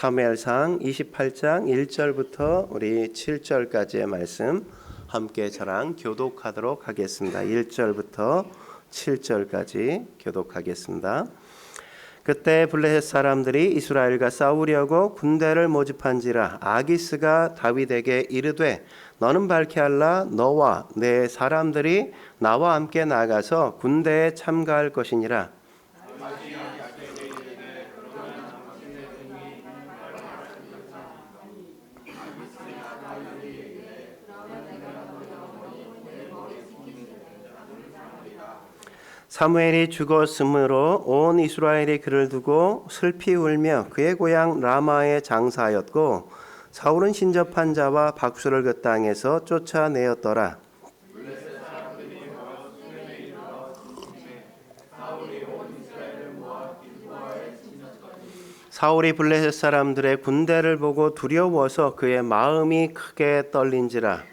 사무엘상 28장 1절부터 우리 7절까지의 말씀 함께 저랑 교독하도록 하겠습니다. 1절부터 7절까지 교독하겠습니다. 그때 블레셋 사람들이 이스라엘과 싸우려고 군대를 모집한지라 아기스가 다윗에게 이르되 너는 발케할라 너와 내 사람들이 나와 함께 나가서 군대에 참가할 것이니라. 사무엘이 죽었으므로 온 이스라엘이 그를 두고 슬피 울며 그의 고향 라마에 장사하였고 사울은 신접한 자와 박수를 그 땅에서 쫓아내었더라. 사울이 블레셋 사람들의 군대를 보고 두려워서 그의 마음이 크게 떨린지라.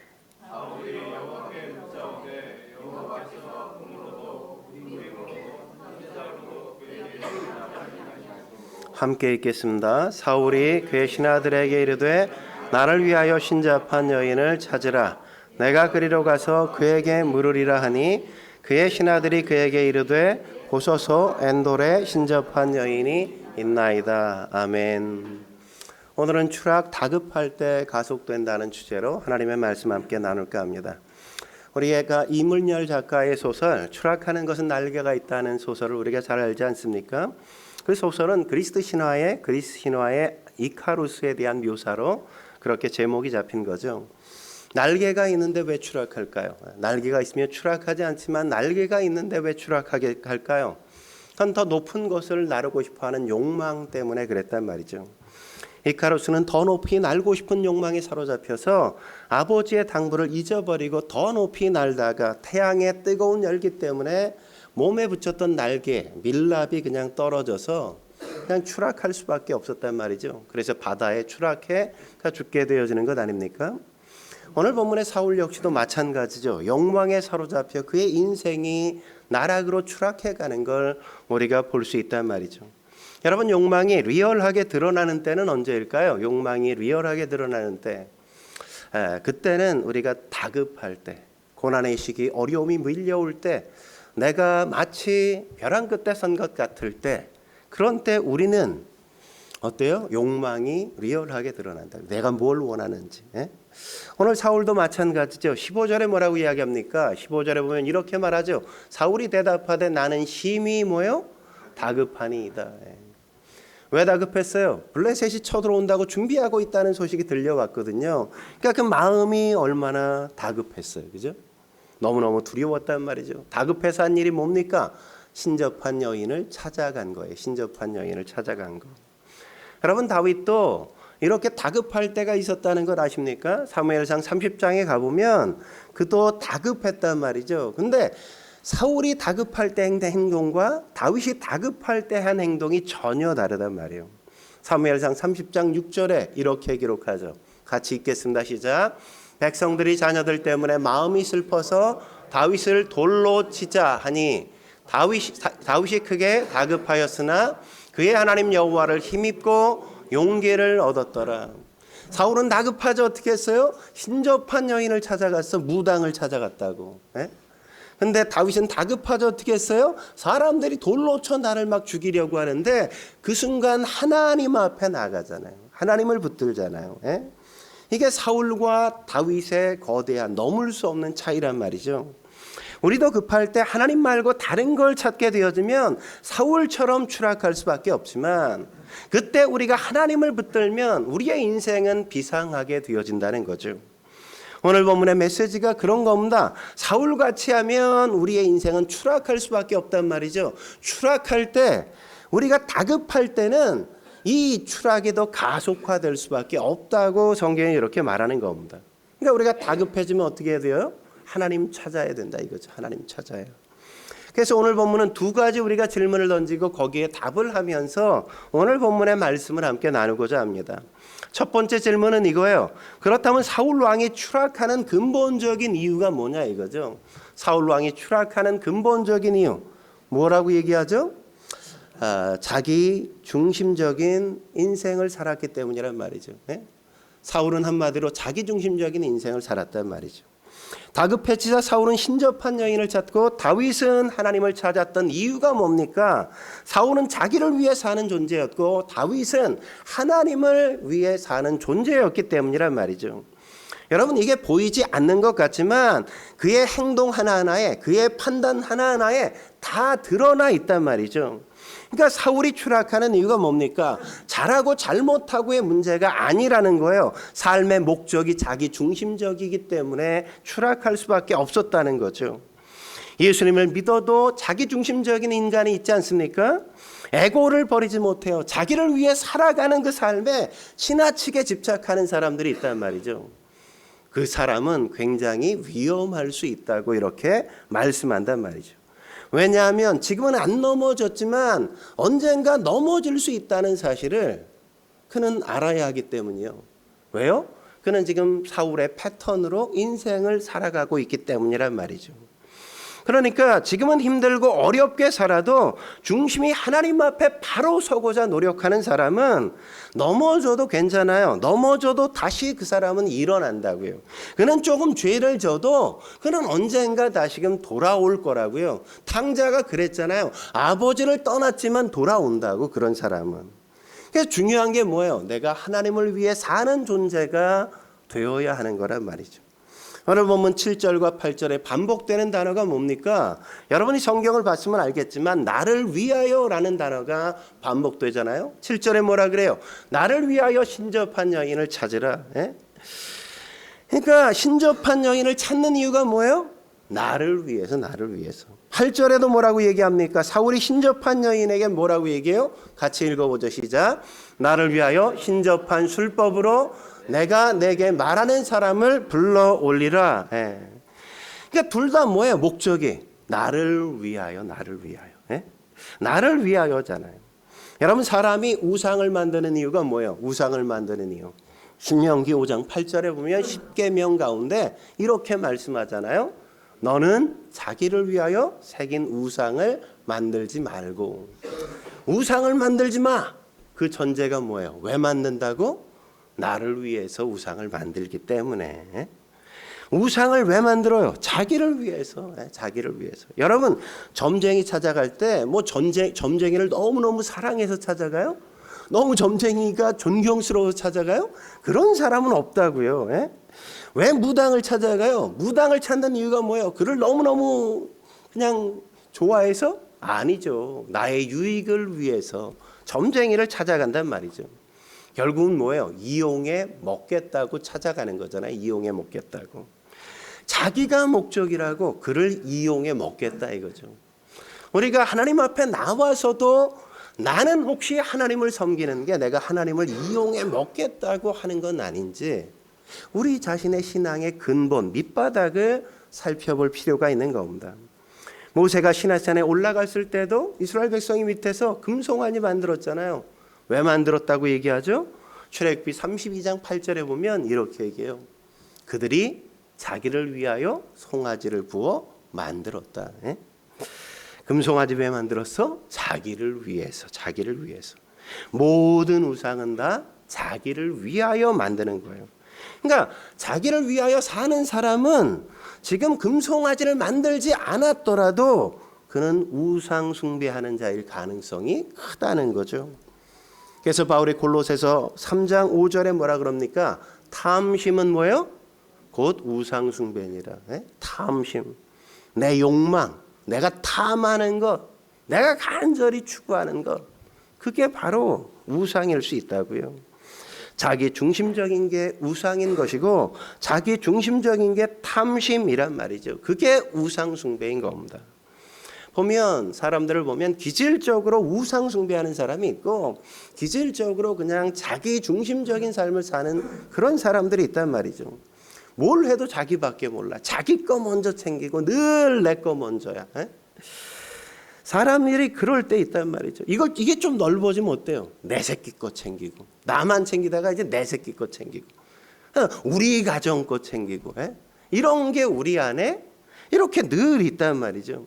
함께 읽겠습니다. 사울이 그의 신하들에게 이르되 나를 위하여 신접한 여인을 찾으라. 내가 그리로 가서 그에게 물으리라 하니 그의 신하들이 그에게 이르되 보소서 엔돌에 신접한 여인이 있나이다. 아멘. 오늘은 추락 다급할 때 가속된다는 주제로 하나님의 말씀 함께 나눌까 합니다. 우리가 이문열 작가의 소설 추락하는 것은 날개가 있다는 소설을 우리가 잘 알지 않습니까? 그 소설은 그리스 신화의 이카루스에 대한 묘사로 그렇게 제목이 잡힌 거죠. 날개가 있는데 왜 추락할까요? 날개가 있으면 추락하지 않지만 날개가 있는데 왜 추락하게 할까요? 그건 더 높은 것을 나르고 싶어하는 욕망 때문에 그랬단 말이죠. 이카루스는 더 높이 날고 싶은 욕망에 사로잡혀서 아버지의 당부를 잊어버리고 더 높이 날다가 태양의 뜨거운 열기 때문에 몸에 붙였던 날개, 밀랍이 그냥 떨어져서 그냥 추락할 수밖에 없었단 말이죠. 그래서 바다에 추락해 죽게 되어지는 것 아닙니까? 오늘 본문의 사울 역시도 마찬가지죠. 욕망에 사로잡혀 그의 인생이 나락으로 추락해가는 걸 우리가 볼 수 있단 말이죠. 여러분, 욕망이 리얼하게 드러나는 때는 언제일까요? 욕망이 리얼하게 드러나는 때, 그때는 우리가 다급할 때, 고난의 시기, 어려움이 밀려올 때, 내가 마치 벼랑 끝에 선 것 같을 때, 그런 때 우리는 어때요? 욕망이 리얼하게 드러난다. 내가 뭘 원하는지. 오늘 사울도 마찬가지죠. 15절에 뭐라고 이야기합니까? 15절에 보면 이렇게 말하죠. 사울이 대답하되 나는 심히 뭐요? 다급하니이다. 왜 다급했어요? 블레셋이 쳐들어온다고 준비하고 있다는 소식이 들려왔거든요. 그러니까 그 마음이 얼마나 다급했어요. 그죠? 너무너무 두려웠단 말이죠. 다급해서 한 일이 뭡니까? 신접한 여인을 찾아간 거예요. 신접한 여인을 찾아간 거. 여러분, 다윗도 이렇게 다급할 때가 있었다는 걸 아십니까? 사무엘상 30장에 가보면 그도 다급했단 말이죠. 근데 사울이 다급할 때 한 행동과 다윗이 다급할 때 한 행동이 전혀 다르단 말이에요. 사무엘상 30장 6절에 이렇게 기록하죠. 같이 읽겠습니다. 시작. 백성들이 자녀들 때문에 마음이 슬퍼서 다윗을 돌로 치자 하니 다윗이 크게 다급하였으나 그의 하나님 여호와를 힘입고 용기를 얻었더라. 사울은 다급하죠. 어떻게 했어요? 신접한 여인을 찾아갔어. 무당을 찾아갔다고. 근데 다윗은 다급하죠. 어떻게 했어요? 사람들이 돌로 쳐 나를 막 죽이려고 하는데 그 순간 하나님 앞에 나가잖아요. 하나님을 붙들잖아요. 이게 사울과 다윗의 거대한 넘을 수 없는 차이란 말이죠. 우리도 급할 때 하나님 말고 다른 걸 찾게 되어지면 사울처럼 추락할 수밖에 없지만 그때 우리가 하나님을 붙들면 우리의 인생은 비상하게 되어진다는 거죠. 오늘 본문의 메시지가 그런 겁니다. 사울같이 하면 우리의 인생은 추락할 수밖에 없단 말이죠. 추락할 때, 우리가 다급할 때는 이 추락이 더 가속화될 수밖에 없다고 성경이 이렇게 말하는 겁니다. 그러니까 우리가 다급해지면 어떻게 해야 돼요? 하나님 찾아야 된다 이거죠. 하나님 찾아야. 그래서 오늘 본문은 두 가지 우리가 질문을 던지고 거기에 답을 하면서 오늘 본문의 말씀을 함께 나누고자 합니다. 첫 번째 질문은 이거예요. 그렇다면 사울 왕이 추락하는 근본적인 이유가 뭐냐 이거죠. 사울 왕이 추락하는 근본적인 이유 뭐라고 얘기하죠? 자기 중심적인 인생을 살았기 때문이란 말이죠. 예? 사울은 한마디로 자기 중심적인 인생을 살았단 말이죠. 다급해지자 사울은 신접한 여인을 찾고 다윗은 하나님을 찾았던 이유가 뭡니까? 사울은 자기를 위해 사는 존재였고 다윗은 하나님을 위해 사는 존재였기 때문이란 말이죠. 여러분, 이게 보이지 않는 것 같지만 그의 행동 하나하나에, 그의 판단 하나하나에 다 드러나 있단 말이죠. 그러니까 사울이 추락하는 이유가 뭡니까? 잘하고 잘못하고의 문제가 아니라는 거예요. 삶의 목적이 자기 중심적이기 때문에 추락할 수밖에 없었다는 거죠. 예수님을 믿어도 자기 중심적인 인간이 있지 않습니까? 에고를 버리지 못해요. 자기를 위해 살아가는 그 삶에 지나치게 집착하는 사람들이 있단 말이죠. 그 사람은 굉장히 위험할 수 있다고 이렇게 말씀한단 말이죠. 왜냐하면 지금은 안 넘어졌지만 언젠가 넘어질 수 있다는 사실을 그는 알아야 하기 때문이요. 왜요? 그는 지금 사울의 패턴으로 인생을 살아가고 있기 때문이란 말이죠. 그러니까 지금은 힘들고 어렵게 살아도 중심이 하나님 앞에 바로 서고자 노력하는 사람은 넘어져도 괜찮아요. 넘어져도 다시 그 사람은 일어난다고요. 그는 조금 죄를 져도 그는 언젠가 다시금 돌아올 거라고요. 탕자가 그랬잖아요. 아버지를 떠났지만 돌아온다고, 그런 사람은. 그래서 중요한 게 뭐예요? 내가 하나님을 위해 사는 존재가 되어야 하는 거란 말이죠. 오늘 보면 7절과 8절에 반복되는 단어가 뭡니까? 여러분이 성경을 봤으면 알겠지만 나를 위하여라는 단어가 반복되잖아요. 7절에 뭐라 그래요? 나를 위하여 신접한 여인을 찾으라. 예? 그러니까 신접한 여인을 찾는 이유가 뭐예요? 나를 위해서, 나를 위해서. 8절에도 뭐라고 얘기합니까? 사울이 신접한 여인에게 뭐라고 얘기해요? 같이 읽어보죠. 시작. 나를 위하여 신접한 술법으로 내가 내게 말하는 사람을 불러 올리라. 예. 그러니까 둘 다 뭐예요? 목적이 나를 위하여, 나를 위하여. 예? 나를 위하여잖아요. 여러분, 사람이 우상을 만드는 이유가 뭐예요? 우상을 만드는 이유. 신명기 5장 8절에 보면 10계명 가운데 이렇게 말씀하잖아요. 너는 자기를 위하여 새긴 우상을 만들지 말고. 우상을 만들지 마. 그 전제가 뭐예요? 왜 만든다고? 나를 위해서 우상을 만들기 때문에. 우상을 왜 만들어요? 자기를 위해서. 자기를 위해서. 여러분, 점쟁이 찾아갈 때 뭐 점쟁이를 너무너무 사랑해서 찾아가요? 너무 점쟁이가 존경스러워서 찾아가요? 그런 사람은 없다고요. 왜 무당을 찾아가요? 무당을 찾는 이유가 뭐예요? 그를 너무너무 그냥 좋아해서? 아니죠. 나의 유익을 위해서 점쟁이를 찾아간단 말이죠. 결국은 뭐예요? 이용해 먹겠다고 찾아가는 거잖아요. 이용해 먹겠다고. 자기가 목적이라고 그를 이용해 먹겠다 이거죠. 우리가 하나님 앞에 나와서도 나는 혹시 하나님을 섬기는 게 내가 하나님을 이용해 먹겠다고 하는 건 아닌지 우리 자신의 신앙의 근본, 밑바닥을 살펴볼 필요가 있는 겁니다. 모세가 시내산에 올라갔을 때도 이스라엘 백성이 밑에서 금송아지 만들었잖아요. 왜 만들었다고 얘기하죠? 출애굽기 32장 8절에 보면 이렇게 얘기해요. 그들이 자기를 위하여 송아지를 부어 만들었다. 금송아지 왜 만들었어? 자기를 위해서, 자기를 위해서. 모든 우상은 다 자기를 위하여 만드는 거예요. 그러니까 자기를 위하여 사는 사람은 지금 금송아지를 만들지 않았더라도 그는 우상 숭배하는 자일 가능성이 크다는 거죠. 그래서 바울이 골로새서 3장 5절에 뭐라 그럽니까? 탐심은 뭐예요? 곧 우상 숭배니라. 탐심, 내 욕망, 내가 탐하는 것, 내가 간절히 추구하는 것, 그게 바로 우상일 수 있다고요. 자기 중심적인 게 우상인 것이고 자기 중심적인 게 탐심이란 말이죠. 그게 우상 숭배인 겁니다. 보면 사람들을 보면 기질적으로 우상 숭배하는 사람이 있고 기질적으로 그냥 자기 중심적인 삶을 사는 그런 사람들이 있단 말이죠. 뭘 해도 자기밖에 몰라. 자기 거 먼저 챙기고 늘 내 거 먼저야. 사람들이 그럴 때 있단 말이죠. 이게 좀 넓어지면 어때요? 내 새끼 거 챙기고 나만 챙기다가 이제 내 새끼 거 챙기고 우리 가정 거 챙기고 이런 게 우리 안에 이렇게 늘 있단 말이죠.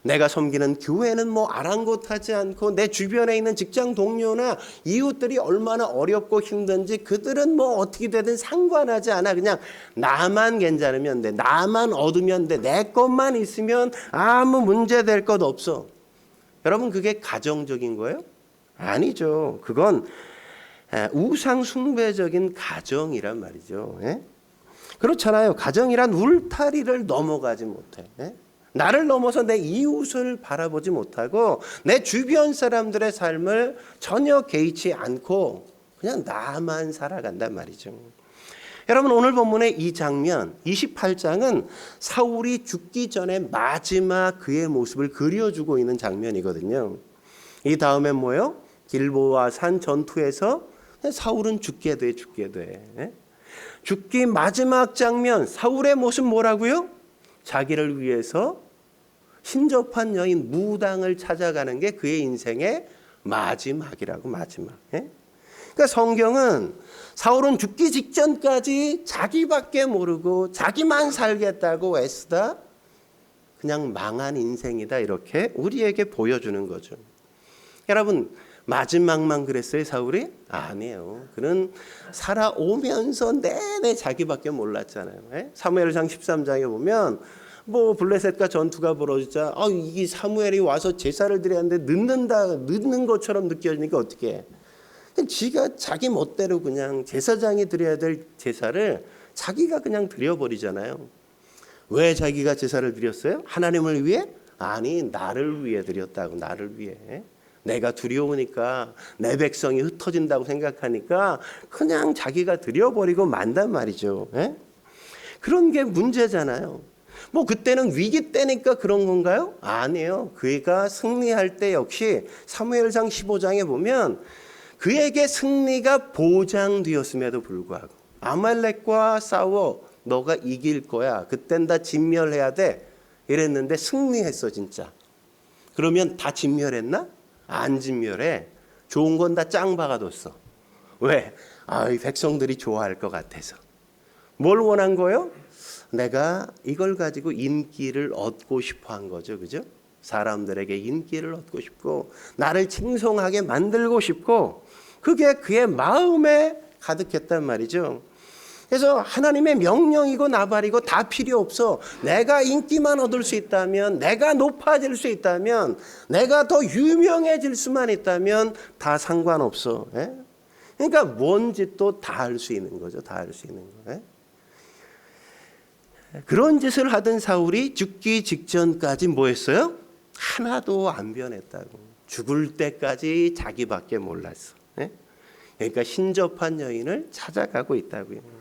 내가 섬기는 교회는 뭐 아랑곳하지 않고 내 주변에 있는 직장 동료나 이웃들이 얼마나 어렵고 힘든지 그들은 뭐 어떻게 되든 상관하지 않아. 그냥 나만 괜찮으면 돼. 나만 얻으면 돼. 내 것만 있으면 아무 문제 될 것 없어. 여러분, 그게 가정적인 거예요? 아니죠. 그건 우상 숭배적인 가정이란 말이죠. 그렇잖아요. 가정이란 울타리를 넘어가지 못해. 나를 넘어서 내 이웃을 바라보지 못하고 내 주변 사람들의 삶을 전혀 개의치 않고 그냥 나만 살아간단 말이죠. 여러분, 오늘 본문의 이 장면 28장은 사울이 죽기 전에 마지막 그의 모습을 그려주고 있는 장면이거든요. 이 다음엔 뭐예요? 길보아 산 전투에서 사울은 죽게 돼. 죽기 마지막 장면, 사울의 모습 뭐라고요? 자기를 위해서 신접한 여인 무당을 찾아가는 게 그의 인생의 마지막이라고. 마지막. 그러니까 성경은 사울은 죽기 직전까지 자기밖에 모르고 자기만 살겠다고 애쓰다 그냥 망한 인생이다, 이렇게 우리에게 보여주는 거죠. 여러분, 마지막만 그랬어요, 사울이? 아니에요. 그는 살아오면서 내내 자기밖에 몰랐잖아요. 사무엘상 13장에 보면 뭐 블레셋과 전투가 벌어지자 이 사무엘이 와서 제사를 드려야 하는데 늦는 것처럼 느껴지니까 어떻게 해? 지가 자기 멋대로 그냥 제사장이 드려야 될 제사를 자기가 그냥 드려버리잖아요. 왜 자기가 제사를 드렸어요? 하나님을 위해? 아니, 나를 위해 드렸다고. 나를 위해. 내가 두려우니까 내 백성이 흩어진다고 생각하니까 그냥 자기가 드려버리고 만단 말이죠. 그런 게 문제잖아요. 뭐 그때는 위기 때니까 그런 건가요? 아니에요. 그가 승리할 때 역시 사무엘상 15장에 보면 그에게 승리가 보장되었음에도 불구하고 아말렉과 싸워 너가 이길 거야. 그땐 다 진멸해야 돼. 이랬는데 승리했어 진짜. 그러면 다 진멸했나? 안 진멸해. 좋은 건 다 짱 박아뒀어. 왜? 이 백성들이 좋아할 것 같아서. 뭘 원한 거예요? 내가 이걸 가지고 인기를 얻고 싶어 한 거죠. 그죠? 사람들에게 인기를 얻고 싶고 나를 칭송하게 만들고 싶고 그게 그의 마음에 가득했단 말이죠. 그래서 하나님의 명령이고 나발이고 다 필요 없어. 내가 인기만 얻을 수 있다면, 내가 높아질 수 있다면, 내가 더 유명해질 수만 있다면 다 상관없어. 그러니까 뭔 짓도 다 할 수 있는 거죠. 다 할 수 있는 거. 그런 짓을 하던 사울이 죽기 직전까지 뭐 했어요? 하나도 안 변했다고. 죽을 때까지 자기밖에 몰랐어. 그러니까 신접한 여인을 찾아가고 있다고요.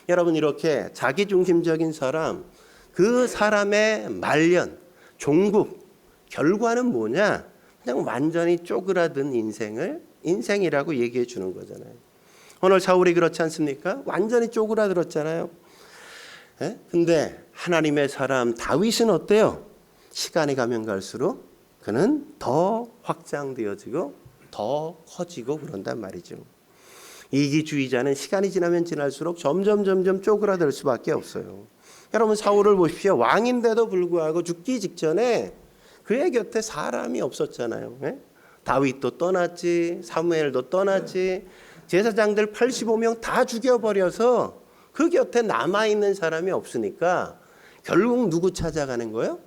여러분, 이렇게 자기중심적인 사람, 그 사람의 말년, 종국, 결과는 뭐냐? 그냥 완전히 쪼그라든 인생이라고 얘기해 주는 거잖아요. 오늘 사울이 그렇지 않습니까? 완전히 쪼그라들었잖아요. 근데 하나님의 사람 다윗은 어때요? 시간이 가면 갈수록 그는 더 확장되어지고 더 커지고 그런단 말이죠. 이기주의자는 시간이 지나면 지날수록 점점 쪼그라들 수밖에 없어요. 여러분, 사울을 보십시오. 왕인데도 불구하고 죽기 직전에 그의 곁에 사람이 없었잖아요. 다윗도 떠났지, 사무엘도 떠났지, 제사장들 85명 다 죽여버려서 그 곁에 남아있는 사람이 없으니까 결국 누구 찾아가는 거예요?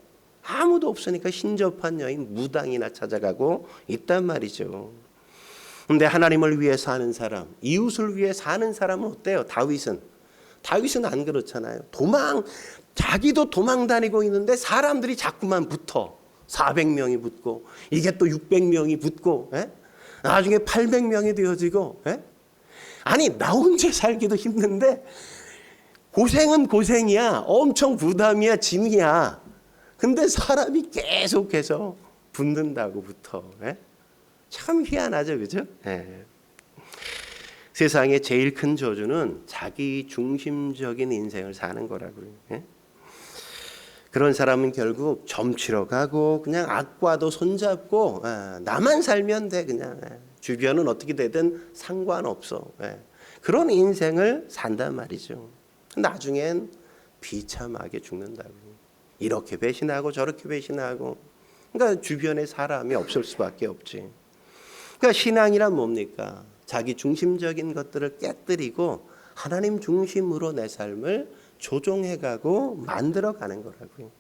아무도 없으니까 신접한 여인 무당이나 찾아가고 있단 말이죠. 근데 하나님을 위해 사는 사람, 이웃을 위해 사는 사람은 어때요? 다윗은 안 그렇잖아요. 자기도 도망 다니고 있는데 사람들이 자꾸만 붙어. 400명이 붙고 이게 또 600명이 붙고 나중에 800명이 되어지고 아니, 나 혼자 살기도 힘든데 고생은 고생이야. 엄청 부담이야. 짐이야. 근데 사람이 계속해서 붙는다고 붙어. 참 희한하죠. 그죠? 세상의 제일 큰 저주는 자기 중심적인 인생을 사는 거라고요. 그런 사람은 결국 점치러 가고 그냥 악과도 손잡고 나만 살면 돼. 그냥 주변은 어떻게 되든 상관없어. 그런 인생을 산단 말이죠. 나중엔 비참하게 죽는다고. 이렇게 배신하고 저렇게 배신하고. 그러니까 주변에 사람이 없을 수밖에 없지. 그러니까 신앙이란 뭡니까? 자기 중심적인 것들을 깨뜨리고 하나님 중심으로 내 삶을 조종해가고 만들어가는 거라고요.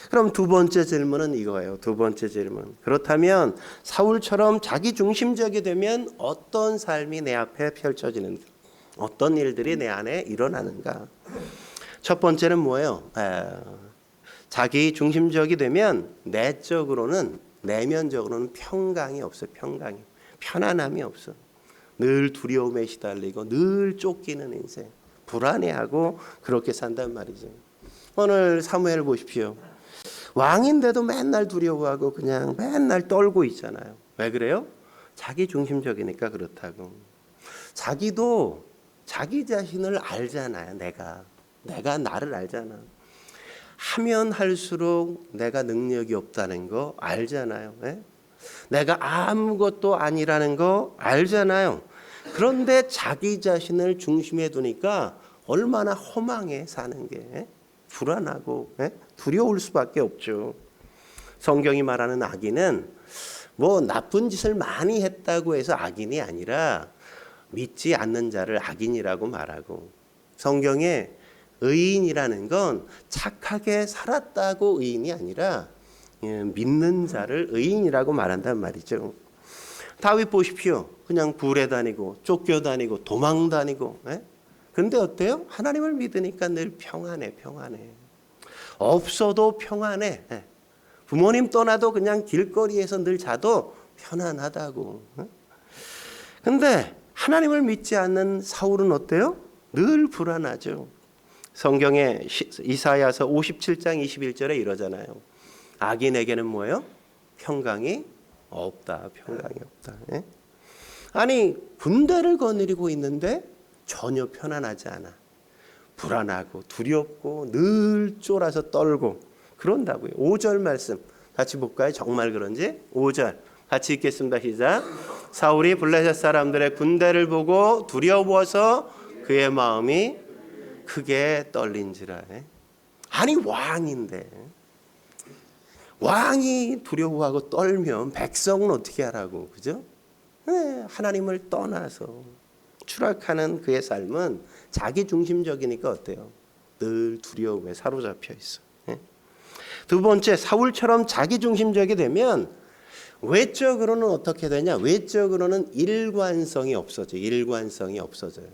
그럼 두 번째 질문은 이거예요. 두 번째 질문. 그렇다면 사울처럼 자기 중심적이 되면 어떤 삶이 내 앞에 펼쳐지는가? 어떤 일들이 내 안에 일어나는가? 첫 번째는 뭐예요? 자기 중심적이 되면 내적으로는, 내면적으로는 평강이 없어요. 평강이. 편안함이 없어. 늘 두려움에 시달리고 늘 쫓기는 인생. 불안해하고 그렇게 산단 말이죠. 오늘 사무엘 보십시오. 왕인데도 맨날 두려워하고 그냥 맨날 떨고 있잖아요. 왜 그래요? 자기 중심적이니까 그렇다고. 자기도 자기 자신을 알잖아요. 내가 나를 알잖아. 하면 할수록 내가 능력이 없다는 거 알잖아요. 예? 내가 아무것도 아니라는 거 알잖아요. 그런데 자기 자신을 중심에 두니까 얼마나 허망해 사는 게. 불안하고 두려울 수밖에 없죠. 성경이 말하는 악인은 뭐 나쁜 짓을 많이 했다고 해서 악인이 아니라 믿지 않는 자를 악인이라고 말하고, 성경에 의인이라는 건 착하게 살았다고 의인이 아니라 믿는 자를 의인이라고 말한단 말이죠. 다윗 보십시오. 그냥 굴에 다니고 쫓겨다니고 도망다니고. 근데 어때요? 하나님을 믿으니까 늘 평안해. 없어도 평안해. 부모님 떠나도 그냥 길거리에서 늘 자도 편안하다고. 근데 하나님을 믿지 않는 사울은 어때요? 늘 불안하죠. 성경에 이사야서 57장 21절에 이러잖아요. 악인에게는 뭐예요? 평강이 없다. 평강이 없다. 아니 군대를 거느리고 있는데 전혀 편안하지 않아. 불안하고 두렵고 늘 쫄아서 떨고 그런다고요. 5절 말씀 같이 볼까요? 정말 그런지? 5절 같이 읽겠습니다. 시작. 사울이 블레셋 사람들의 군대를 보고 두려워서 그의 마음이 크게 떨린지라. 아니 왕인데 왕이 두려워하고 떨면 백성은 어떻게 하라고, 그죠? 하나님을 떠나서 추락하는 그의 삶은 자기 중심적이니까 어때요? 늘 두려움에 사로잡혀 있어. 두 번째, 사울처럼 자기 중심적이 되면 외적으로는 어떻게 되냐? 외적으로는 일관성이 없어져요. 일관성이 없어져요.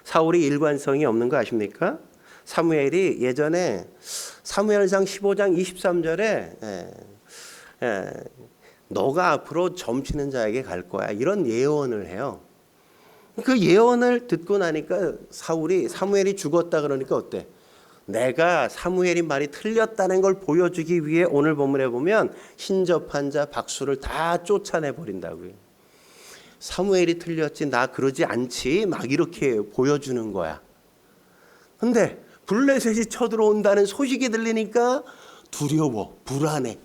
사울이 일관성이 없는 거 아십니까? 사무엘이 예전에 사무엘상 15장 23절에 너가 앞으로 점치는 자에게 갈 거야, 이런 예언을 해요. 그 예언을 듣고 나니까 사무엘이 죽었다 그러니까 어때? 내가 사무엘이 말이 틀렸다는 걸 보여주기 위해 오늘 본문에 보면 신접한 자 박수를 다 쫓아내 버린다고요. 사무엘이 틀렸지 나 그러지 않지 막 이렇게 보여주는 거야. 근데 블레셋이 쳐들어온다는 소식이 들리니까 두려워, 불안해.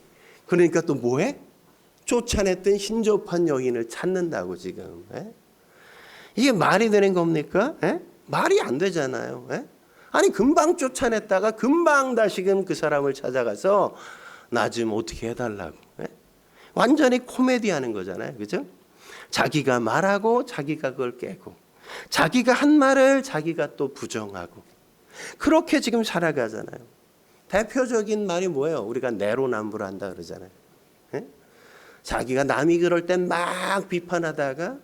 그러니까 또 뭐해? 쫓아냈던 신접한 여인을 찾는다고 지금. 이게 말이 되는 겁니까? 말이 안 되잖아요. 아니 금방 쫓아냈다가 금방 다시금 그 사람을 찾아가서 나 좀 어떻게 해달라고. 완전히 코미디하는 거잖아요. 그죠? 자기가 말하고 자기가 그걸 깨고 자기가 한 말을 자기가 또 부정하고 그렇게 지금 살아가잖아요. 대표적인 말이 뭐예요? 우리가 내로남불한다 그러잖아요. 자기가 남이 그럴 땐 막 비판하다가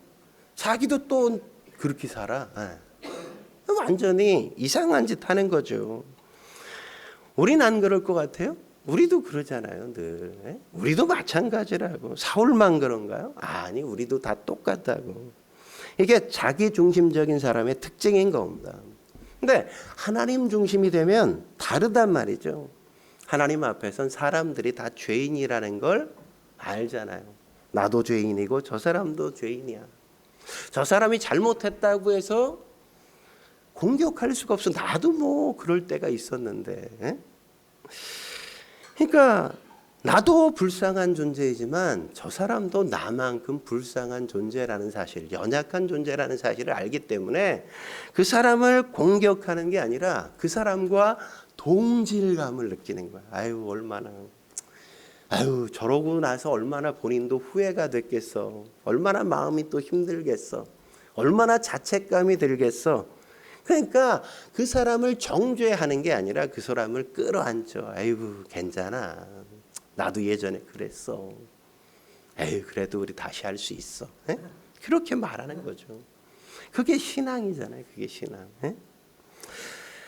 자기도 또 그렇게 살아. 완전히 이상한 짓 하는 거죠. 우린 안 그럴 것 같아요? 우리도 그러잖아요, 늘. 우리도 마찬가지라고. 사울만 그런가요? 아니, 우리도 다 똑같다고. 이게 자기 중심적인 사람의 특징인 겁니다. 근데 하나님 중심이 되면 다르단 말이죠. 하나님 앞에선 사람들이 다 죄인이라는 걸 알잖아요. 나도 죄인이고 저 사람도 죄인이야. 저 사람이 잘못했다고 해서 공격할 수가 없어. 나도 뭐 그럴 때가 있었는데. 그러니까 나도 불쌍한 존재이지만 저 사람도 나만큼 불쌍한 존재라는 사실, 연약한 존재라는 사실을 알기 때문에 그 사람을 공격하는 게 아니라 그 사람과 동질감을 느끼는 거야. 아유 저러고 나서 얼마나 본인도 후회가 됐겠어. 얼마나 마음이 또 힘들겠어. 얼마나 자책감이 들겠어. 그러니까 그 사람을 정죄하는 게 아니라 그 사람을 끌어안죠. 아이고 괜찮아. 나도 예전에 그랬어. 에이 그래도 우리 다시 할 수 있어. 에? 그렇게 말하는 거죠. 그게 신앙이잖아요. 그게 신앙. 에?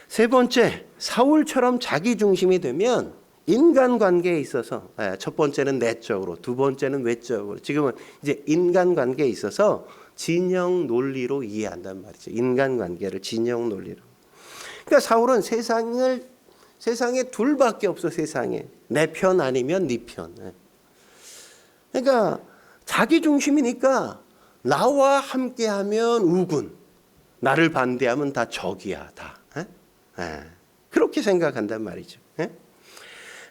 세 번째, 사울처럼 자기중심이 되면 인간관계에 있어서 첫 번째는 내적으로, 두 번째는 외적으로, 지금은 이제 인간관계에 있어서 진영 논리로 이해한단 말이죠. 인간관계를 진영 논리로. 그러니까 사울은 세상에 둘밖에 없어. 세상에 내 편 아니면 네 편. 그러니까 자기 중심이니까 나와 함께하면 우군, 나를 반대하면 다 적이야. 다 그렇게 생각한단 말이죠.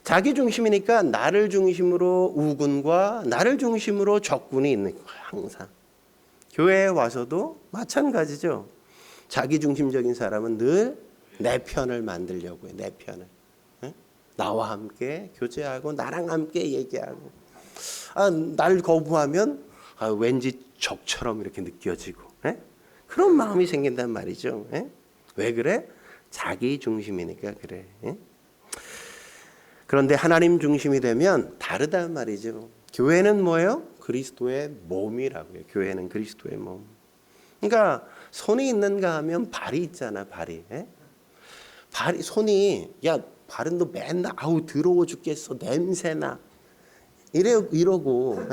자기 중심이니까 나를 중심으로 우군과 나를 중심으로 적군이 있는 거야. 항상 교회에 와서도 마찬가지죠. 자기 중심적인 사람은 늘 내 편을 만들려고 해. 내 편을. 나와 함께 교제하고 나랑 함께 얘기하고 날 거부하면 왠지 적처럼 이렇게 느껴지고 그런 마음이 생긴단 말이죠. 왜 그래? 자기 중심이니까 그래. 그런데 하나님 중심이 되면 다르단 말이죠. 교회는 뭐예요? 그리스도의 몸이라고요. 교회는 그리스도의 몸. 그러니까 손이 있는가 하면 발이 있잖아. 발이. 손이 발은 너 맨날 더러워 죽겠어. 냄새나. 이러고.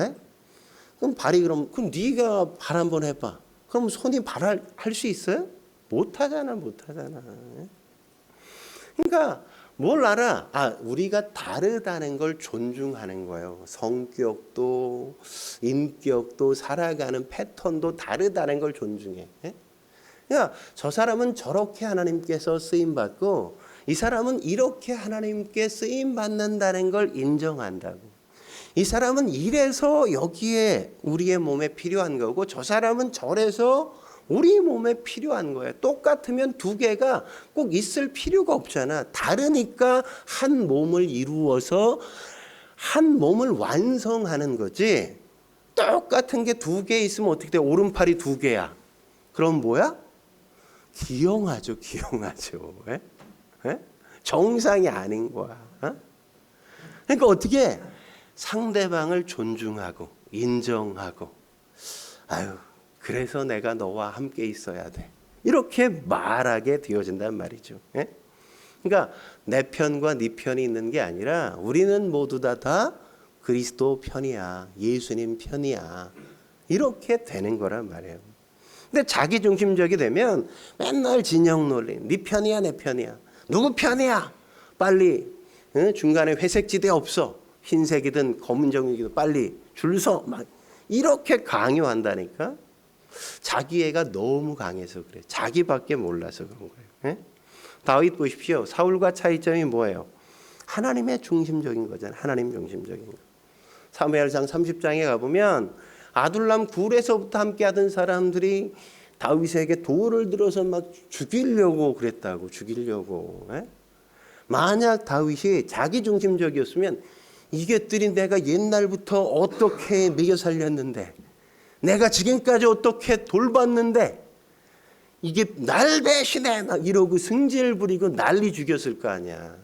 그럼 발이 그럼 네가 발 한번 해봐. 그럼 손이 발을 할 수 있어요? 못하잖아. 그러니까 뭘 알아? 우리가 다르다는 걸 존중하는 거예요. 성격도 인격도 살아가는 패턴도 다르다는 걸 존중해. 그러니까 저 사람은 저렇게 하나님께서 쓰임받고 이 사람은 이렇게 하나님께 쓰임받는다는 걸 인정한다고. 이 사람은 이래서 여기에 우리의 몸에 필요한 거고 저 사람은 저래서 우리 몸에 필요한 거예요. 똑같으면 두 개가 꼭 있을 필요가 없잖아. 다르니까 한 몸을 이루어서 한 몸을 완성하는 거지. 똑같은 게 두 개 있으면 어떻게 돼? 오른팔이 두 개야. 그럼 뭐야? 기형하죠. 정상이 아닌 거야. 그러니까 어떻게 상대방을 존중하고 인정하고 그래서 내가 너와 함께 있어야 돼. 이렇게 말하게 되어진단 말이죠. 그러니까 내 편과 네 편이 있는 게 아니라 우리는 모두 다 그리스도 편이야. 예수님 편이야. 이렇게 되는 거란 말이에요. 근데 자기중심적이 되면 맨날 진영 논리. 네 편이야 내 편이야. 누구 편이야? 빨리 중간에 회색지대 없어. 흰색이든 검은정이든 빨리 줄 서. 막 이렇게 강요한다니까. 자기애가 너무 강해서 그래. 자기밖에 몰라서 그런 거예요. 다윗 보십시오. 사울과 차이점이 뭐예요? 하나님의 중심적인 거잖아요. 하나님 중심적인 거. 사무엘상 30장에 가보면 아둘람 굴에서부터 함께하던 사람들이 다윗에게 돌을 들어서 막 죽이려고 그랬다고. 만약 다윗이 자기중심적이었으면 이것들이 내가 옛날부터 어떻게 먹여 살렸는데 내가 지금까지 어떻게 돌봤는데 이게 날 배신해 막 이러고 승질 부리고 난리 죽였을 거 아니야.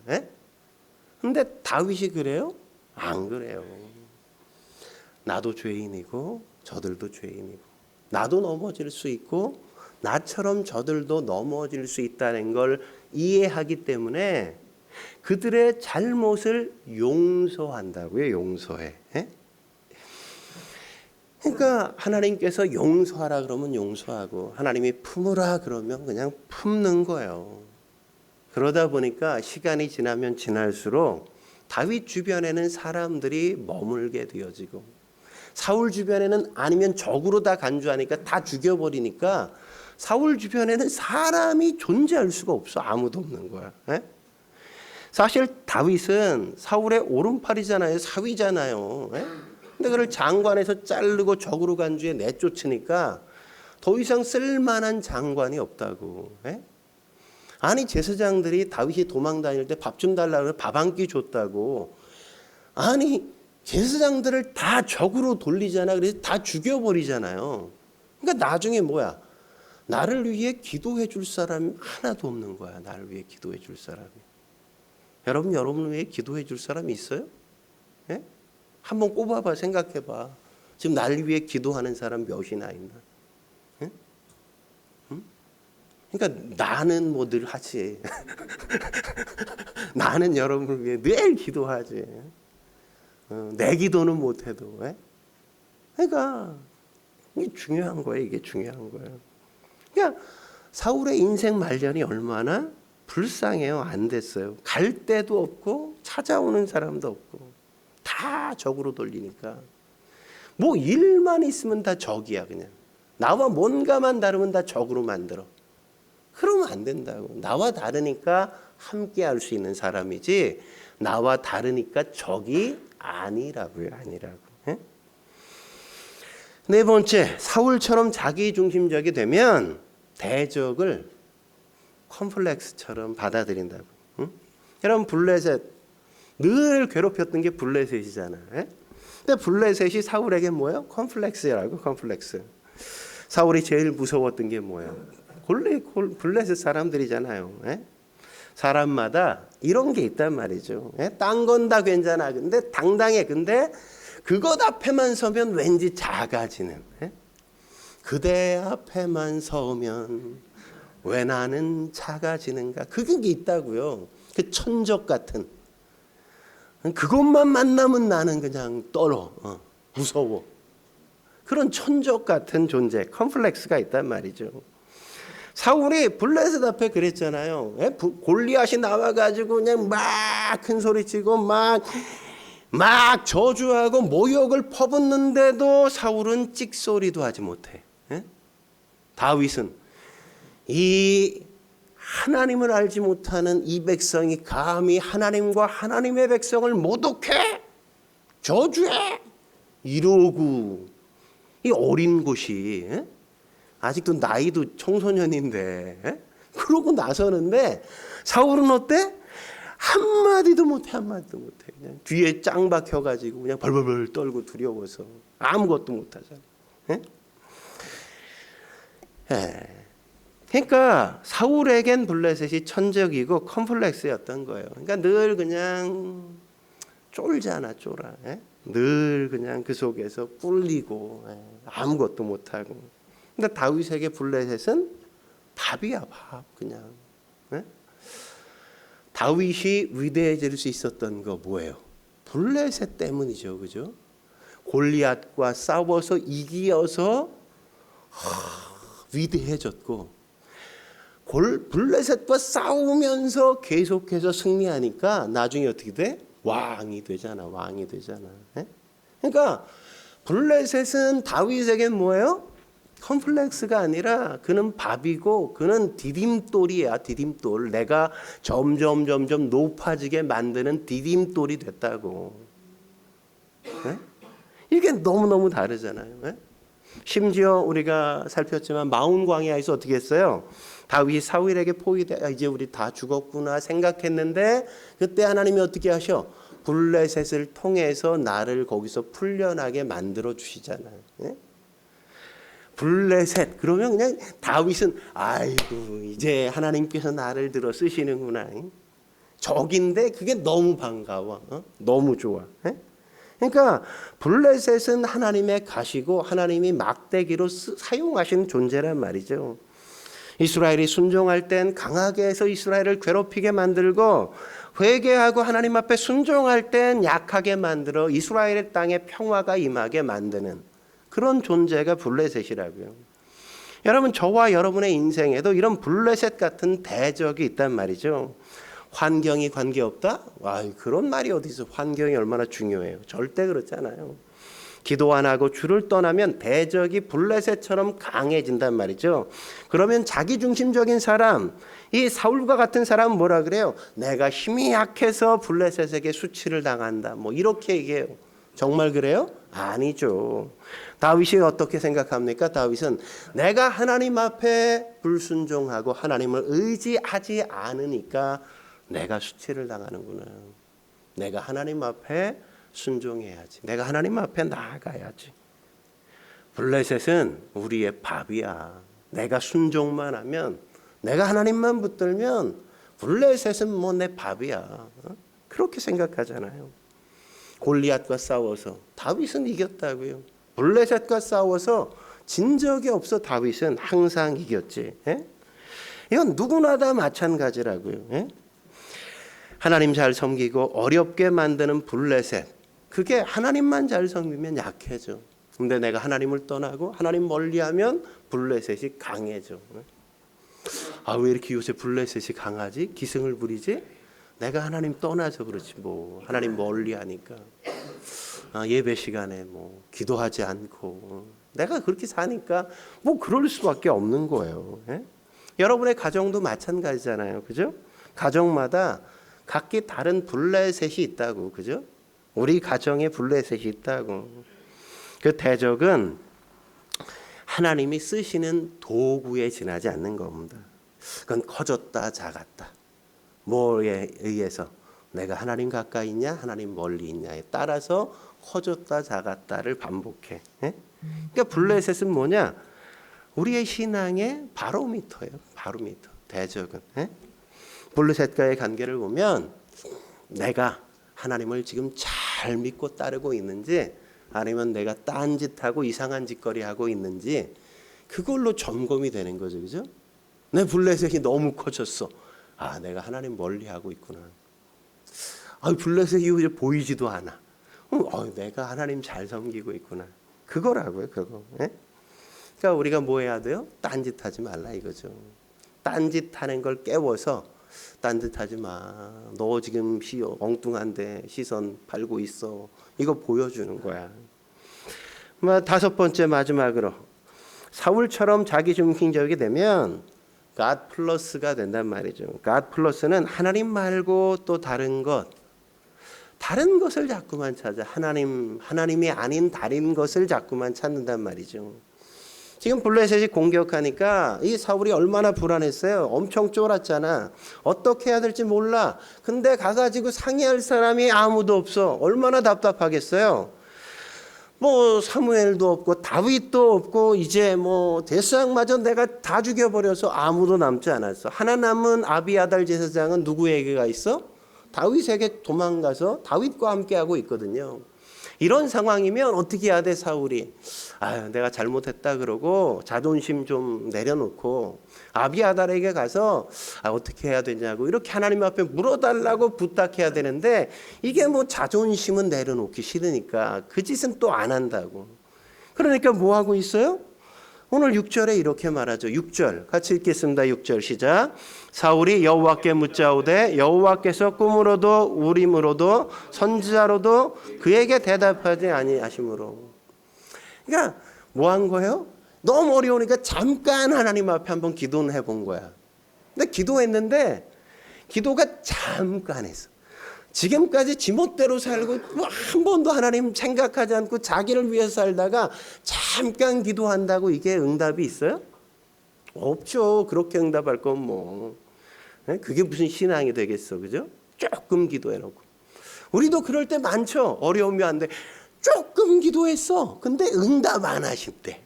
근데 다윗이 그래요? 안 그래요. 나도 죄인이고 저들도 죄인이고 나도 넘어질 수 있고 나처럼 저들도 넘어질 수 있다는 걸 이해하기 때문에 그들의 잘못을 용서한다고요. 용서해. 그러니까 하나님께서 용서하라 그러면 용서하고 하나님이 품으라 그러면 그냥 품는 거예요. 그러다 보니까 시간이 지나면 지날수록 다윗 주변에는 사람들이 머물게 되어지고 사울 주변에는 아니면 적으로 다 간주하니까 다 죽여버리니까 사울 주변에는 사람이 존재할 수가 없어. 아무도 없는 거야. 사실 다윗은 사울의 오른팔이잖아요. 사위잖아요. 예? 근데 그를 장관에서 자르고 적으로 간 주에 내쫓으니까 더 이상 쓸만한 장관이 없다고. 예? 아니 제사장들이 다윗이 도망 다닐 때 밥 좀 달라고 밥 한 끼 줬다고. 아니 제사장들을 다 적으로 돌리잖아. 그래서 다 죽여버리잖아요. 그러니까 나중에 뭐야? 나를 위해 기도해 줄 사람이 하나도 없는 거야. 나를 위해 기도해 줄 사람이. 여러분을 위해 기도해 줄 사람이 있어요? 예? 한번 꼽아봐, 생각해봐. 지금 나를 위해 기도하는 사람 몇이나 있나? 예? 응? 그러니까 나는 뭐 늘 하지. 나는 여러분을 위해 늘 기도하지. 내 기도는 못해도. 예? 그러니까 이게 중요한 거예요. 이게 중요한 거예요. 그러니까 사울의 인생 말년이 얼마나 불쌍해요. 안 됐어요. 갈 데도 없고 찾아오는 사람도 없고 다 적으로 돌리니까 뭐 일만 있으면 다 적이야. 그냥 나와 뭔가만 다르면 다 적으로 만들어. 그러면 안 된다고. 나와 다르니까 함께 할 수 있는 사람이지 나와 다르니까 적이 아니라고요. 아니라고. 예? 네 번째, 사울처럼 자기중심적이 되면 대적을 컴플렉스처럼 받아들인다고. 응? 여러분 블레셋 늘 괴롭혔던 게 블레셋이잖아. 예? 근데 블레셋이 사울에게 뭐예요? 컴플렉스라고. 컴플렉스. 사울이 제일 무서웠던 게 뭐예요? 블레셋 사람들이잖아요. 예? 사람마다 이런 게 있단 말이죠. 예? 딴 건 다 괜찮아. 근데 당당해. 근데 그것 앞에만 서면 왠지 작아지는. 예? 그대 앞에만 서면 왜 나는 작아지는가? 그게 있다고요. 그 천적 같은. 그것만 만나면 나는 그냥 떨어. 무서워. 그런 천적 같은 존재, 컴플렉스가 있단 말이죠. 사울이 블레셋 앞에 그랬잖아요. 골리앗이 나와가지고 그냥 막 큰 소리치고 막 저주하고 모욕을 퍼붓는데도 사울은 찍소리도 하지 못해. 다윗은 이 하나님을 알지 못하는 이 백성이 감히 하나님과 하나님의 백성을 모독해, 저주해 이러고 이 어린 곳이 아직도 나이도 청소년인데 그러고 나서는데 사울은 어때? 한마디도 못해. 그냥 뒤에 짱 박혀가지고 그냥 벌벌벌 떨고 두려워서 아무것도 못하잖아. 그러니까 사울에겐 블레셋이 천적이고 컴플렉스였던 거예요. 그러니까 늘 그냥 쫄잖아, 쫄아. 늘 그냥 그 속에서 뿔리고 아무것도 못하고. 근데 다윗에게 블레셋은 밥이야, 밥. 그냥. 다윗이 위대해질 수 있었던 거 뭐예요? 블레셋 때문이죠, 그죠? 골리앗과 싸워서 이기어서 위대해졌고, 블레셋과 싸우면서 계속해서 승리하니까 나중에 어떻게 돼? 왕이 되잖아. 그러니까 블레셋은 다윗에겐 뭐예요? 컴플렉스가 아니라 그는 밥이고 그는 디딤돌이야. 디딤돌. 내가 점점 높아지게 만드는 디딤돌이 됐다고. 이게 너무너무 다르잖아요. 심지어 우리가 살폈지만 마온 광야에서 어떻게 했어요? 다윗이 사울에게 포위돼 이제 우리 다 죽었구나 생각했는데 그때 하나님이 어떻게 하셔? 블레셋을 통해서 나를 거기서 풀려나게 만들어 주시잖아요. 블레셋 그러면 그냥 다윗은 아이고 이제 하나님께서 나를 들어 쓰시는구나. 적인데 그게 너무 반가워. 너무 좋아. 그러니까 블레셋은 하나님의 가시고 하나님이 막대기로 사용하시는 존재란 말이죠. 이스라엘이 순종할 땐 강하게 해서 이스라엘을 괴롭히게 만들고 회개하고 하나님 앞에 순종할 땐 약하게 만들어 이스라엘의 땅에 평화가 임하게 만드는 그런 존재가 블레셋이라고요. 여러분 저와 여러분의 인생에도 이런 블레셋 같은 대적이 있단 말이죠. 환경이 관계없다? 그런 말이 어디 있어. 환경이 얼마나 중요해요. 절대 그렇지 않아요. 기도 안 하고 주를 떠나면 대적이 블레셋처럼 강해진단 말이죠. 그러면 자기중심적인 사람, 이 사울과 같은 사람은 뭐라 그래요? 내가 힘이 약해서 블레셋에게 수치를 당한다. 뭐 이렇게 얘기해요. 정말 그래요? 아니죠. 다윗이 어떻게 생각합니까? 다윗은 내가 하나님 앞에 불순종하고 하나님을 의지하지 않으니까 내가 수치를 당하는구나. 내가 하나님 앞에 순종해야지. 내가 하나님 앞에 나아가야지. 블레셋은 우리의 밥이야. 내가 순종만 하면, 내가 하나님만 붙들면 블레셋은 뭐 내 밥이야. 그렇게 생각하잖아요. 골리앗과 싸워서 다윗은 이겼다고요. 블레셋과 싸워서 진 적이 없어. 다윗은 항상 이겼지. 이건 누구나 다 마찬가지라고요. 하나님 잘 섬기고 어렵게 만드는 블레셋, 그게 하나님만 잘 섬기면 약해져. 근데 내가 하나님을 떠나고 하나님 멀리하면 블레셋이 강해져. 왜 이렇게 요새 블레셋이 강하지? 기승을 부리지? 내가 하나님 떠나서 그렇지 뭐. 하나님 멀리하니까. 예배 시간에 뭐 기도하지 않고 내가 그렇게 사니까 뭐 그럴 수밖에 없는 거예요. 여러분의 가정도 마찬가지잖아요. 그죠? 가정마다 각기 다른 블레셋이 있다고. 그죠? 우리 가정에 블레셋이 있다고. 그 대적은 하나님이 쓰시는 도구에 지나지 않는 겁니다. 그건 커졌다 작았다. 뭐에 의해서 내가 하나님 가까이 있냐 하나님 멀리 있냐에 따라서 커졌다 작았다를 반복해. 그러니까 블레셋은 뭐냐? 우리의 신앙의 바로미터예요. 바로미터. 대적은. 블레셋과의 관계를 보면 내가 하나님을 지금 잘 믿고 따르고 있는지 아니면 내가 딴짓하고 이상한 짓거리 하고 있는지 그걸로 점검이 되는 거죠. 그죠? 내 블레셋이 너무 커졌어. 내가 하나님 멀리하고 있구나. 블레셋이 이제 보이지도 않아. 내가 하나님 잘 섬기고 있구나. 그거라고요. 그거. 그러니까 우리가 뭐 해야 돼요? 딴짓하지 말라 이거죠. 딴짓하는 걸 깨워서 딴짓하지 마. 너 지금 엉뚱한데 시선 팔고 있어. 이거 보여주는 거야. 다섯 번째 마지막으로 사울처럼 자기중심적이 되면 God 플러스가 된단 말이죠. God 플러스는 하나님 말고 또 다른 것을 자꾸만 찾아. 하나님이 아닌 다른 것을 자꾸만 찾는단 말이죠. 지금 블레셋이 공격하니까 이 사울이 얼마나 불안했어요. 엄청 쫄았잖아. 어떻게 해야 될지 몰라. 근데 가가지고 상의할 사람이 아무도 없어. 얼마나 답답하겠어요. 뭐 사무엘도 없고 다윗도 없고 이제 뭐 대사장마저 내가 다 죽여버려서 아무도 남지 않았어. 하나 남은 아비아달 제사장은 누구에게가 있어? 다윗에게 도망가서 다윗과 함께하고 있거든요. 이런 상황이면 어떻게 해야 돼? 사울이 내가 잘못했다 그러고 자존심 좀 내려놓고 아비아달에게 가서 어떻게 해야 되냐고 이렇게 하나님 앞에 물어달라고 부탁해야 되는데 이게 뭐 자존심은 내려놓기 싫으니까 그 짓은 또 안 한다고. 그러니까 뭐 하고 있어요? 오늘 6절에 이렇게 말하죠. 6절 같이 읽겠습니다. 6절 시작. 사울이 여호와께 묻자오되 여호와께서 꿈으로도 우림으로도 선지자로도 그에게 대답하지 아니하시므로. 그러니까 뭐 한 거예요? 너무 어려우니까 잠깐 하나님 앞에 한번 기도는 해본 거야. 근데 기도했는데 기도가 잠깐 했어. 지금까지 지멋대로 살고 한 번도 하나님 생각하지 않고 자기를 위해서 살다가 잠깐 기도한다고 이게 응답이 있어요? 없죠. 그렇게 응답할 건 뭐. 그게 무슨 신앙이 되겠어. 그죠? 조금 기도해놓고. 우리도 그럴 때 많죠. 어려우면 안 돼. 조금 기도했어. 근데 응답 안 하실 때.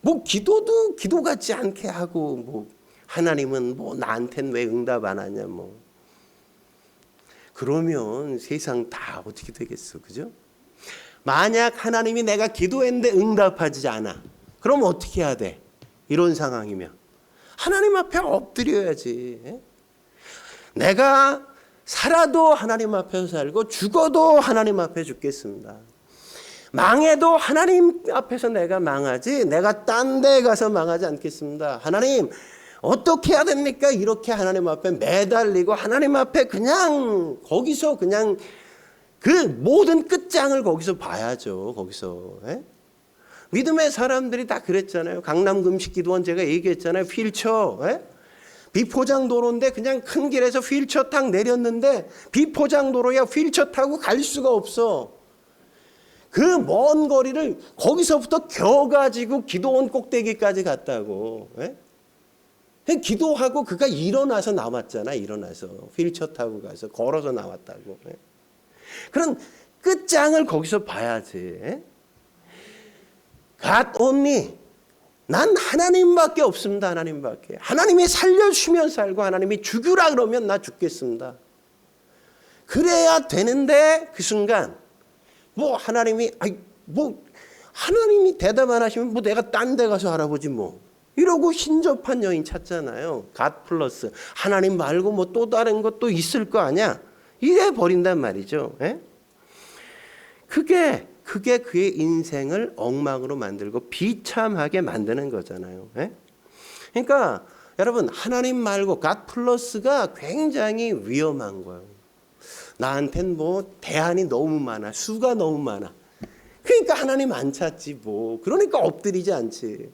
뭐 기도도 기도 같지 않게 하고 뭐 하나님은 뭐 나한텐 왜 응답 안 하냐 뭐. 그러면 세상 다 어떻게 되겠어. 그죠? 만약 하나님이 내가 기도했는데 응답하지 않아. 그럼 어떻게 해야 돼? 이런 상황이면 하나님 앞에 엎드려야지. 내가 살아도 하나님 앞에서 살고 죽어도 하나님 앞에 죽겠습니다. 망해도 하나님 앞에서 내가 망하지 내가 딴 데 가서 망하지 않겠습니다. 하나님 어떻게 해야 됩니까? 이렇게 하나님 앞에 매달리고 하나님 앞에 그냥 거기서 그냥 그 모든 끝 끝장을 거기서 봐야죠. 거기서. 예? 믿음의 사람들이 다 그랬잖아요. 강남 금식기도원 제가 얘기했잖아요. 휠체어. 예? 비포장도로인데 그냥 큰 길에서 휠체어 딱 내렸는데 비포장도로야 휠체어 타고 갈 수가 없어. 그 먼 거리를 거기서부터 겨가지고 기도원 꼭대기까지 갔다고. 예? 기도하고 그가 일어나서 나왔잖아. 일어나서 휠체어 타고 가서 걸어서 나왔다고. 예? 그런 끝장을 거기서 봐야지. 예? God only. 난 하나님밖에 없습니다. 하나님밖에. 하나님이 살려주시면 살고 하나님이 죽으라 그러면 나 죽겠습니다. 그래야 되는데 그 순간 뭐 하나님이 하나님이 대답 안 하시면 뭐 내가 딴 데 가서 알아보지 뭐. 이러고 신접한 여인 찾잖아요. God 플러스 하나님 말고 뭐 또 다른 것도 있을 거 아니야. 이래 버린단 말이죠. 예? 그게 그의 인생을 엉망으로 만들고 비참하게 만드는 거잖아요. 예? 그러니까 여러분 하나님 말고 God 플러스가 굉장히 위험한 거예요. 나한텐 뭐 대안이 너무 많아. 수가 너무 많아. 그러니까 하나님 안 찾지 뭐. 그러니까 엎드리지 않지.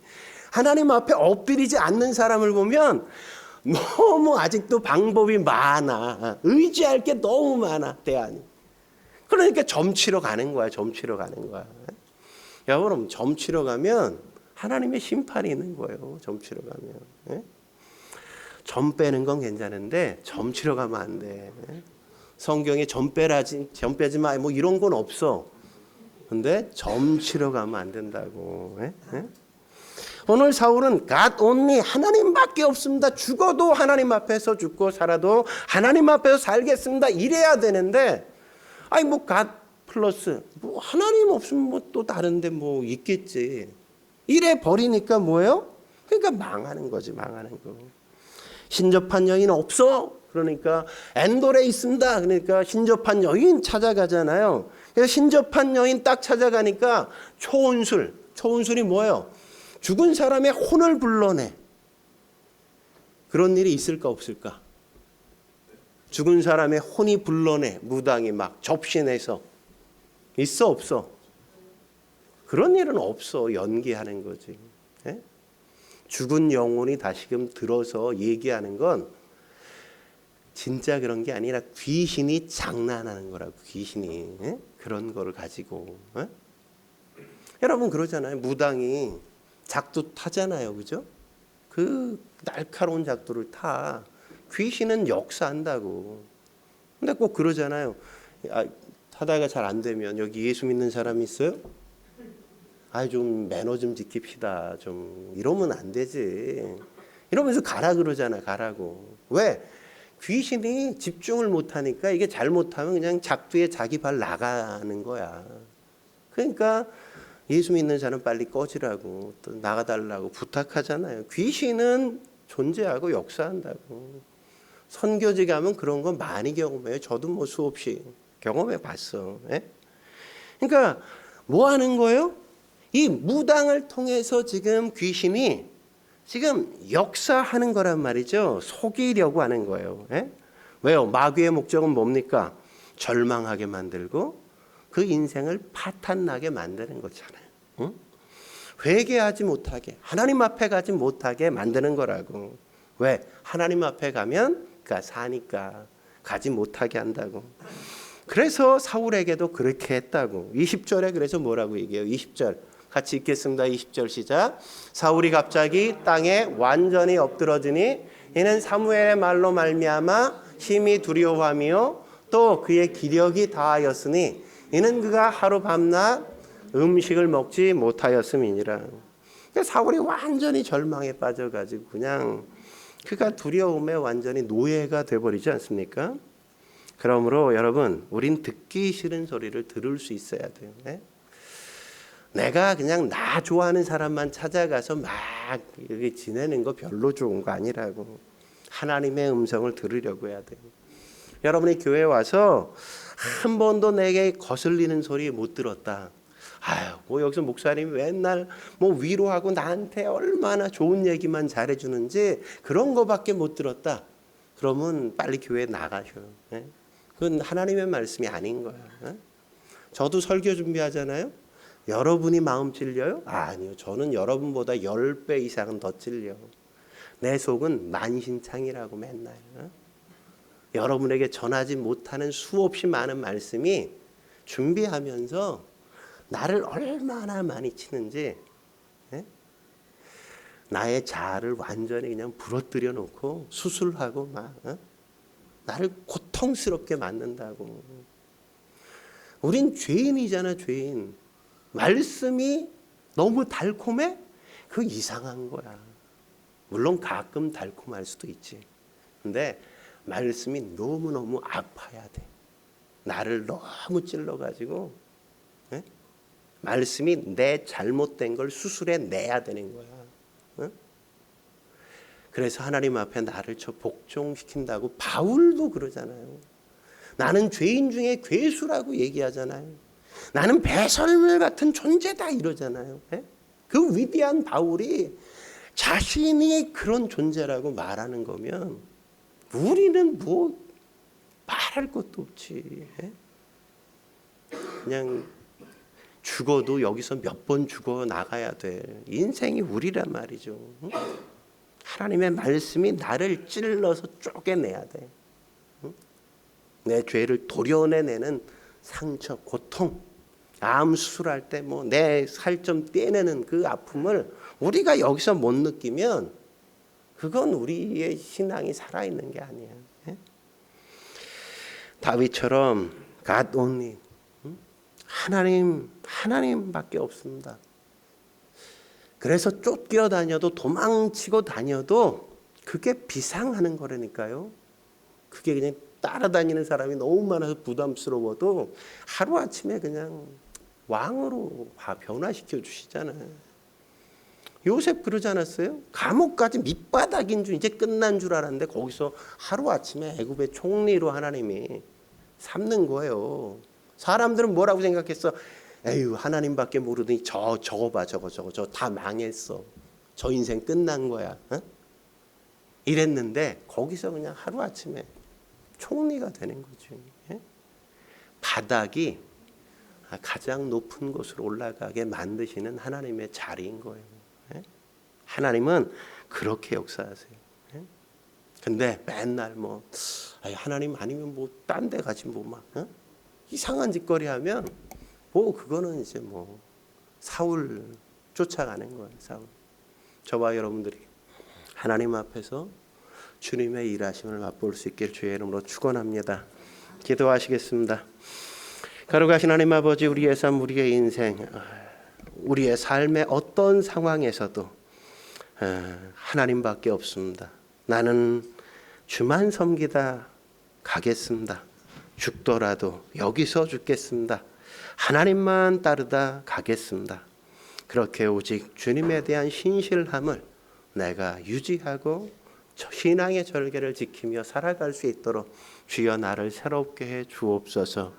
하나님 앞에 엎드리지 않는 사람을 보면 너무 아직도 방법이 많아. 의지할 게 너무 많아. 대안이. 그러니까 점치러 가는 거야. 점치러 가는 거야. 여러분 점치러 가면 하나님의 심판이 있는 거예요. 점치러 가면. 예? 점 빼는 건 괜찮은데 점치러 가면 안 돼. 성경에 점 빼지 마. 뭐 이런 건 없어. 근데 점치러 가면 안 된다고. 예? 예? 오늘 사울은 God only 하나님밖에 없습니다. 죽어도 하나님 앞에서 죽고 살아도 하나님 앞에서 살겠습니다. 이래야 되는데 아니 뭐 God 플러스 뭐 하나님 없으면 뭐 또 다른데 뭐 있겠지. 이래 버리니까 뭐예요? 그러니까 망하는 거지. 망하는 거. 신접한 여인 없어? 그러니까 엔돌에 있습니다. 그러니까 신접한 여인 찾아가잖아요. 그래서 신접한 여인 딱 찾아가니까 초혼술이 뭐예요? 죽은 사람의 혼을 불러내. 그런 일이 있을까 없을까? 죽은 사람의 혼이 불러내. 무당이 막 접신해서. 있어 없어? 그런 일은 없어. 연기하는 거지. 예? 죽은 영혼이 다시금 들어서 얘기하는 건 진짜 그런 게 아니라 귀신이 장난하는 거라고. 귀신이. 예? 그런 거를 가지고. 예? 여러분 그러잖아요. 무당이 작두 타잖아요. 그죠? 그 날카로운 작두를 타. 귀신은 역사한다고. 근데 꼭 그러잖아요. 타다가 잘 안 되면 여기 예수 믿는 사람 있어요? 좀 매너 좀 지킵시다. 좀 이러면 안 되지. 이러면서 가라 그러잖아. 가라고. 왜? 귀신이 집중을 못하니까 이게 잘못하면 그냥 작두에 자기 발 나가는 거야. 그러니까 예수 믿는 자는 빨리 꺼지라고 또 나가달라고 부탁하잖아요. 귀신은 존재하고 역사한다고. 선교지 가면 그런 거 많이 경험해요. 저도 뭐 수없이 경험해 봤어. 예? 그러니까 뭐 하는 거예요? 이 무당을 통해서 지금 귀신이 지금 역사하는 거란 말이죠. 속이려고 하는 거예요. 예? 왜요? 마귀의 목적은 뭡니까? 절망하게 만들고 그 인생을 파탄나게 만드는 거잖아요. 응? 회개하지 못하게, 하나님 앞에 가지 못하게 만드는 거라고. 왜? 하나님 앞에 가면 그가 사니까 가지 못하게 한다고. 그래서 사울에게도 그렇게 했다고. 20절에 그래서 뭐라고 얘기해요? 20절 같이 읽겠습니다. 20절 시작. 사울이 갑자기 땅에 완전히 엎드러지니 이는 사무엘의 말로 말미암아 심히 두려워하며 또 그의 기력이 다하였으니 이는 그가 하루 밤낮 음식을 먹지 못하였음이니라. 그러니까 사울이 완전히 절망에 빠져가지고 그냥 그가 두려움에 완전히 노예가 돼버리지 않습니까? 그러므로 여러분 우린 듣기 싫은 소리를 들을 수 있어야 돼요. 네? 내가 그냥 나 좋아하는 사람만 찾아가서 막 이렇게 지내는 거 별로 좋은 거 아니라고. 하나님의 음성을 들으려고 해야 돼요. 여러분이 교회에 와서 한 번도 내게 거슬리는 소리 못 들었다. 뭐 여기서 목사님이 맨날 뭐 위로하고 나한테 얼마나 좋은 얘기만 잘해주는지 그런 거밖에 못 들었다. 그러면 빨리 교회에 나가셔요. 그건 하나님의 말씀이 아닌 거야. 저도 설교 준비하잖아요. 여러분이 마음 찔려요? 아니요. 저는 여러분보다 10배 이상은 더 찔려. 내 속은 만신창이라고 맨날. 여러분에게 전하지 못하는 수없이 많은 말씀이 준비하면서 나를 얼마나 많이 치는지, 나의 자아를 완전히 그냥 부러뜨려 놓고 수술하고 막 나를 고통스럽게 만든다고. 우린 죄인이잖아, 죄인. 말씀이 너무 달콤해? 그 이상한 거야. 물론 가끔 달콤할 수도 있지. 근데 말씀이 너무너무 아파야 돼. 나를 너무 찔러가지고 말씀이 내 잘못된 걸 수술해 내야 되는 거야. 그래서 하나님 앞에 나를 복종시킨다고 바울도 그러잖아요. 나는 죄인 중에 괴수라고 얘기하잖아요. 나는 배설물 같은 존재다 이러잖아요. 그 위대한 바울이 자신이 그런 존재라고 말하는 거면 우리는 뭐 말할 것도 없지. 그냥 죽어도 여기서 몇 번 죽어 나가야 돼. 인생이 우리란 말이죠. 하나님의 말씀이 나를 찔러서 쪼개내야 돼. 내 죄를 도려내는 상처, 고통, 암 수술할 때 뭐 내 살 좀 떼내는 그 아픔을 우리가 여기서 못 느끼면 그건 우리의 신앙이 살아있는 게 아니야. 다윗처럼 God only, 하나님밖에 없습니다. 그래서 쫓겨다녀도 도망치고 다녀도 그게 비상하는 거라니까요. 그게 그냥 따라다니는 사람이 너무 많아서 부담스러워도 하루아침에 그냥 왕으로 변화시켜 주시잖아요. 요셉 그러지 않았어요? 감옥까지 밑바닥인 줄 이제 끝난 줄 알았는데 거기서 하루아침에 애굽의 총리로 하나님이 삼는 거예요. 사람들은 뭐라고 생각했어? 에휴, 하나님밖에 모르더니 저거 봐, 저거 다 망했어. 저 인생 끝난 거야. 이랬는데 거기서 그냥 하루아침에 총리가 되는 거죠. 바닥이 가장 높은 곳으로 올라가게 만드시는 하나님의 자리인 거예요. 하나님은 그렇게 역사하세요. 근데 맨날 뭐 하나님 아니면 뭐 딴 데 가지 뭐 막 이상한 짓거리 하면 뭐 그거는 이제 뭐 사울 쫓아가는 거예요. 사울. 저와 여러분들이 하나님 앞에서 주님의 일하심을 맛볼 수 있길 주의 이름으로 축원합니다. 기도하시겠습니다. 거룩하신 하나님 아버지, 우리의 삶, 우리의 인생, 우리의 삶의 어떤 상황에서도 하나님밖에 없습니다. 나는 주만 섬기다 가겠습니다. 죽더라도 여기서 죽겠습니다. 하나님만 따르다 가겠습니다. 그렇게 오직 주님에 대한 신실함을 내가 유지하고 신앙의 절개를 지키며 살아갈 수 있도록 주여 나를 새롭게 해 주옵소서.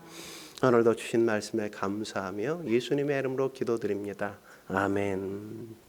오늘도 주신 말씀에 감사하며 예수님의 이름으로 기도드립니다. 아멘.